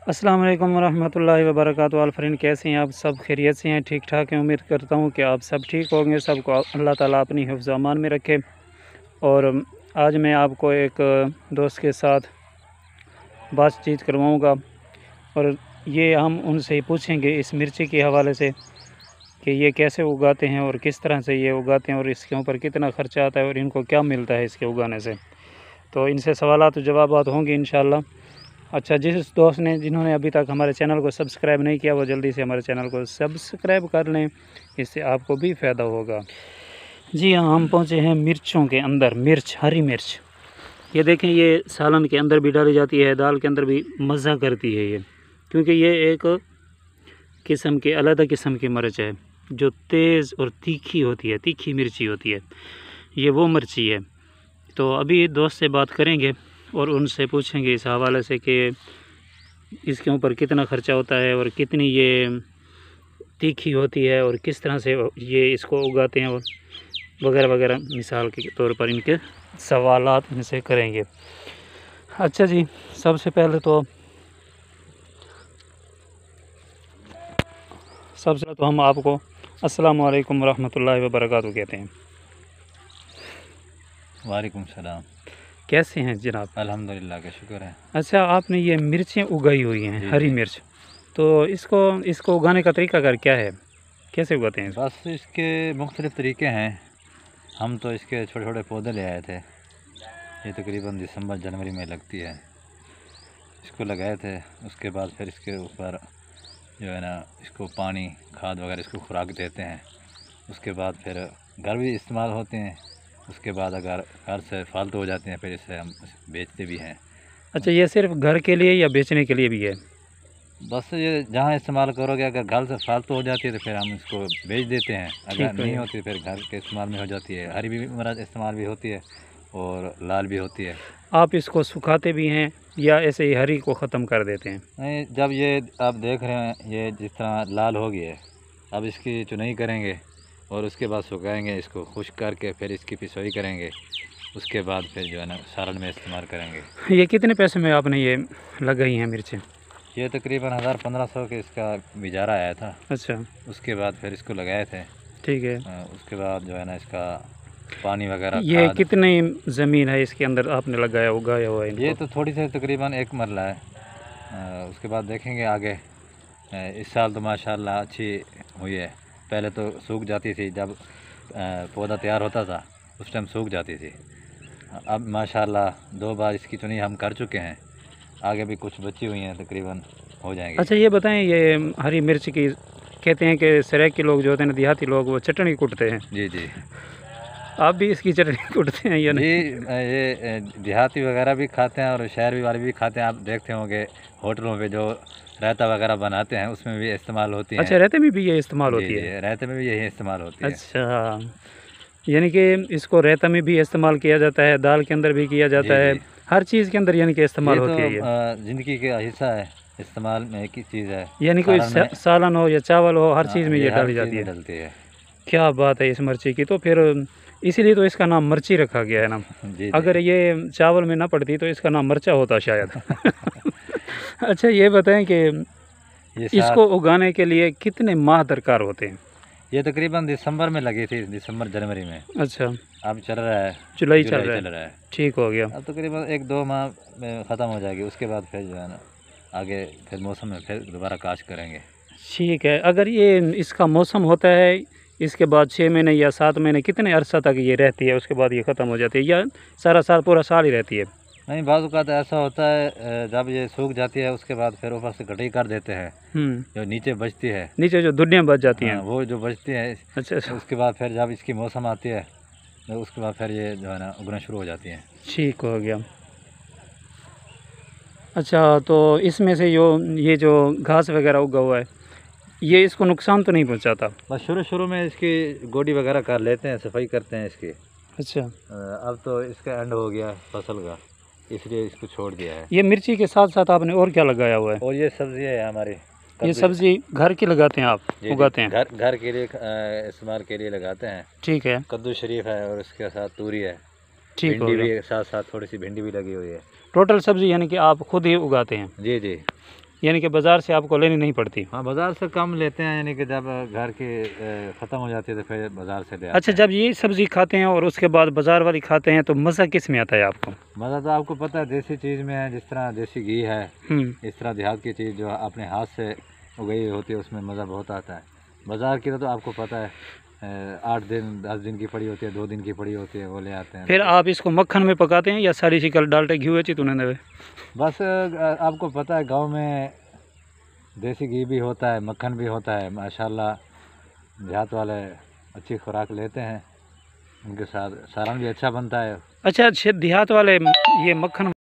अस्सलाम वालेकुम रहमतुल्लाहि व बरकातहू। ऑल फ्रेंड, कैसे हैं आप? सब खैरियत से हैं? ठीक ठाक हैं? उम्मीद करता हूं कि आप सब ठीक होंगे। सबको अल्लाह ताला अपनी हिफ्ज़ अमान में रखे। और आज मैं आपको एक दोस्त के साथ बातचीत करवाऊंगा और ये हम उनसे पूछेंगे इस मिर्ची के हवाले से कि ये कैसे उगाते हैं और किस तरह से ये उगाते हैं और इसके ऊपर कितना ख़र्चा आता है और इनको क्या मिलता है इसके उगाने से। तो इनसे सवालात और जवाबात होंगे इंशाअल्लाह। अच्छा, जिस दोस्त ने जिन्होंने अभी तक हमारे चैनल को सब्सक्राइब नहीं किया वो जल्दी से हमारे चैनल को सब्सक्राइब कर लें, इससे आपको भी फ़ायदा होगा। जी हाँ, हम पहुँचे हैं मिर्चों के अंदर। मिर्च, हरी मिर्च, ये देखें, ये सालन के अंदर भी डाली जाती है, दाल के अंदर भी मज़ा करती है ये, क्योंकि ये एक किस्म के अलग किस्म की मिर्च है जो तेज़ और तीखी होती है, तीखी मिर्ची होती है। ये वो मिर्ची है। तो अभी दोस्त से बात करेंगे और उनसे पूछेंगे इस हवाले से कि इसके ऊपर कितना ख़र्चा होता है और कितनी ये तीखी होती है और किस तरह से ये इसको उगाते हैं और वगैरह वगैरह, मिसाल के तौर पर इनके सवालात इनसे करेंगे। अच्छा जी, सबसे पहले तो हम आपको अस्सलाम वालेकुम रहमतुल्लाहि व बरकातहू कहते हैं। वालेकुम सलाम। कैसे हैं जनाब? अल्हम्दुलिल्लाह का शुक्र है। अच्छा, आपने ये मिर्चें उगाई हुई हैं, हरी मिर्च, तो इसको उगाने का तरीकाकार क्या है? कैसे उगाते हैं इसको? बस इसके मुख्तलिफ़ तरीके हैं। हम तो इसके छोटे छोटे पौधे ले आए थे। ये तकरीबन दिसंबर जनवरी में लगती है। इसको लगाए थे, उसके बाद फिर इसके ऊपर जो है ना, इसको पानी, खाद वगैरह, इसको खुराक देते हैं। उसके बाद फिर घर भी इस्तेमाल होते हैं। उसके बाद अगर घर से फालतू हो जाते हैं फिर इसे हम बेचते भी हैं। अच्छा, ये सिर्फ घर के लिए या बेचने के लिए भी है? बस ये जहाँ इस्तेमाल करोगे, अगर घर से फालतू हो जाती है तो फिर हम इसको बेच देते हैं। अगर नहीं होती फिर घर के इस्तेमाल में हो जाती है। हरी भी मिर्च इस्तेमाल भी होती है और लाल भी होती है। आप इसको सुखाते भी हैं या ऐसे ही हरी को ख़त्म कर देते हैं? नहीं, जब ये आप देख रहे हैं ये जिस तरह लाल हो गई है, अब इसकी चुनाई करेंगे और उसके बाद सुखाएंगे, इसको खुश्क करके फिर इसकी पिसवाई करेंगे। उसके बाद फिर जो है ना सालन में इस्तेमाल करेंगे। ये कितने पैसे में आपने ये लगाई हैं मिर्चें? ये तकरीबन 1000-1500 के इसका बिजारा आया था। अच्छा, उसके बाद फिर इसको लगाए थे। ठीक है। उसके बाद जो है ना इसका पानी वगैरह, ये खाद। कितनी ज़मीन है इसके अंदर आपने लगाया उगाया हुआ है इनको? ये तो थोड़ी सी, तकरीबन 1 मरला है। उसके बाद देखेंगे आगे। इस साल तो माशाल्लाह अच्छी हुई है। पहले तो सूख जाती थी, जब पौधा तैयार होता था उस टाइम सूख जाती थी। अब माशाल्लाह 2 बार इसकी चुनी हम कर चुके हैं। आगे भी कुछ बची हुई हैं, तकरीबन हो जाएंगी। अच्छा, ये बताएं, ये हरी मिर्च की कहते हैं कि सराय के लोग जो होते हैं ना, देहाती लोग, वो चटनी कुटते हैं। जी जी। आप भी इसकी चटनी कुटते हैं या नहीं? जी, ये देहाती वगैरह भी खाते हैं और शहर वाले भी खाते हैं। आप देखते होंगे होटलों पे जो रायता वगैरह बनाते हैं उसमें भी इस्तेमाल होती है। अच्छा, रायते में भी ये इस्तेमाल जी होती जी, है? रायते में भी यही इस्तेमाल होती है। अच्छा, यानी कि इसको रायता में भी इस्तेमाल किया जाता है, दाल के अंदर भी किया जाता जी है, जी। हर चीज़ के अंदर यानी कि इस्तेमाल ये तो होती है ये। ज़िंदगी का हिस्सा है, इस्तेमाल में एक ही चीज़ है। यानी कोई सालन में सालन हो या चावल हो, हर चीज़ में ये ये हर डाली चीज़ जाती में है। डलती है। क्या बात है इस मिर्ची की! तो फिर इसीलिए तो इसका नाम मिर्ची रखा गया है ना। जी जी। अगर ये चावल में ना पड़ती तो इसका नाम मिर्चा होता शायद। अच्छा, ये बताएं कि ये इसको उगाने के लिए कितने माह दरकार होते हैं? ये तकरीबन दिसंबर में लगी थी, दिसंबर जनवरी में। अच्छा, अब चल रहा है जुलाई जुलाई चल चल रहा है। ठीक हो गया। अब तकरीबन 1-2 माह में ख़त्म हो जाएगी। उसके बाद फिर जो है ना आगे फिर मौसम में फिर दोबारा काश्त करेंगे। ठीक है, अगर ये इसका मौसम होता है इसके बाद 6 महीने या 7 महीने, कितने अरसा तक ये रहती है, उसके बाद ये ख़त्म हो जाती है या सारा साल, पूरा साल ही रहती है? नहीं, बाज़ औक़ात ऐसा होता है जब ये सूख जाती है उसके बाद फिर ऊपर से कटाई कर देते हैं। जो नीचे बचती है, नीचे जो धुनियाँ बच जाती हैं। हाँ, वो जो बचती है। अच्छा अच्छा, उसके बाद फिर जब इसकी मौसम आती है तो उसके बाद फिर ये जो है ना उगना शुरू हो जाती है। ठीक हो गया। अच्छा, तो इसमें से ये जो घास वगैरह उगा हुआ है, ये इसको नुकसान तो नहीं पहुंचाता? बस शुरू शुरू में इसकी गोडी वगैरह कर लेते हैं, सफाई करते हैं इसकी। अच्छा, अब तो इसका एंड हो गया फसल का, इसलिए इसको छोड़ दिया है। ये मिर्ची के साथ साथ आपने और क्या लगाया हुआ है? और ये सब्जी है हमारी। ये सब्जी घर की लगाते हैं आप? उगाते हैं? घर के लिए इस्तेमाल के लिए लगाते हैं। ठीक है, कद्दू शरीफ है और उसके साथ तूरी है। ठीक हो भिंडी गया। भी साथ साथ, थोड़ी सी भिंडी भी लगी हुई है। टोटल सब्जी यानी कि आप खुद ही उगाते हैं? जी जी। यानी कि बाज़ार से आपको लेनी नहीं पड़ती। हाँ, बाज़ार से कम लेते हैं, यानी कि जब घर की ख़त्म हो जाती है तो फिर बाज़ार से ले आते अच्छा, हैं। जब ये सब्ज़ी खाते हैं और उसके बाद बाज़ार वाली खाते हैं तो मज़ा किस में आता है आपको? मज़ा तो आपको पता है देसी चीज़ में है, जिस तरह देसी घी है, इस तरह देहात की चीज़ जो अपने हाथ से उगाई होती है उसमें मज़ा बहुत आता है। बाज़ार की तो आपको पता है 8 दिन 10 दिन की पड़ी होती है, 2 दिन की पड़ी होती है, वो ले आते हैं। फिर आप इसको मक्खन में पकाते हैं या सारी शिकल डालते घी हुए तूने देवे? बस आपको पता है गांव में देसी घी भी होता है, मक्खन भी होता है। माशाल्लाह देहात वाले अच्छी खुराक लेते हैं, उनके साथ सालन भी अच्छा बनता है। अच्छा, देहात वाले ये मक्खन